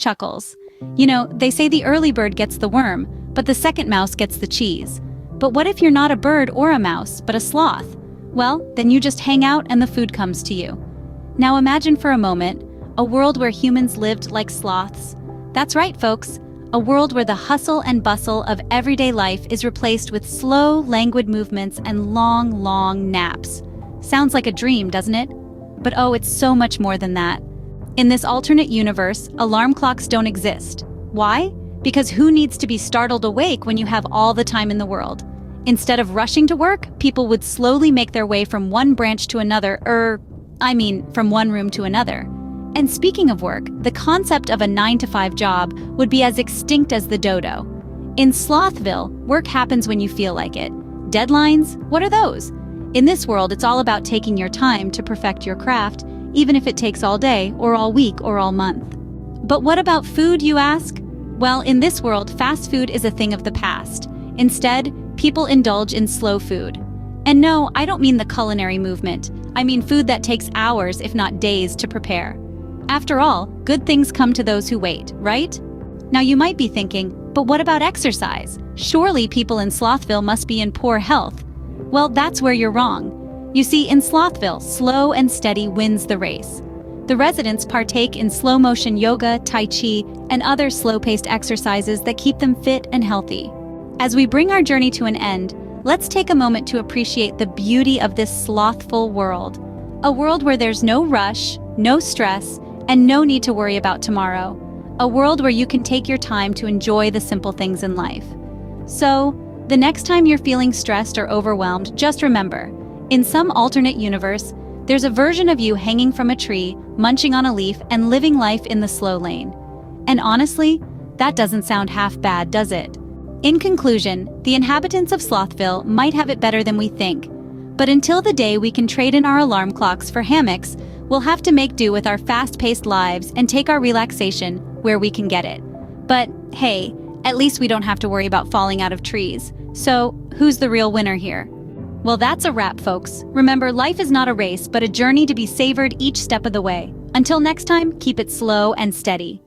chuckles. You know, they say the early bird gets the worm, but the second mouse gets the cheese. But what if you're not a bird or a mouse, but a sloth? Well, then you just hang out and the food comes to you. Now imagine for a moment a world where humans lived like sloths. That's right, folks. A world where the hustle and bustle of everyday life is replaced with slow, languid movements and long, long naps. Sounds like a dream, doesn't it? But oh, it's so much more than that. In this alternate universe, alarm clocks don't exist. Why? Because who needs to be startled awake when you have all the time in the world? Instead of rushing to work, people would slowly make their way from one branch to another, from one room to another. And speaking of work, the concept of a 9-to-5 job would be as extinct as the dodo. In Slothville, work happens when you feel like it. Deadlines? What are those? In this world, it's all about taking your time to perfect your craft, even if it takes all day, or all week, or all month. But what about food, you ask? Well, in this world, fast food is a thing of the past. Instead, people indulge in slow food. And no, I don't mean the culinary movement. I mean food that takes hours, if not days, to prepare. After all, good things come to those who wait, right? Now you might be thinking, but what about exercise? Surely people in Slothville must be in poor health. Well, that's where you're wrong. You see, in Slothville, slow and steady wins the race. The residents partake in slow-motion yoga, tai chi, and other slow-paced exercises that keep them fit and healthy. As we bring our journey to an end, let's take a moment to appreciate the beauty of this slothful world. A world where there's no rush, no stress, and no need to worry about tomorrow. A world where you can take your time to enjoy the simple things in life. So, the next time you're feeling stressed or overwhelmed, just remember, in some alternate universe, there's a version of you hanging from a tree, munching on a leaf, and living life in the slow lane. And honestly, that doesn't sound half bad, does it? In conclusion, the inhabitants of Slothville might have it better than we think. But until the day we can trade in our alarm clocks for hammocks, we'll have to make do with our fast-paced lives and take our relaxation where we can get it. But hey, at least we don't have to worry about falling out of trees. So, who's the real winner here? Well, that's a wrap, folks. Remember, life is not a race, but a journey to be savored each step of the way. Until next time, keep it slow and steady.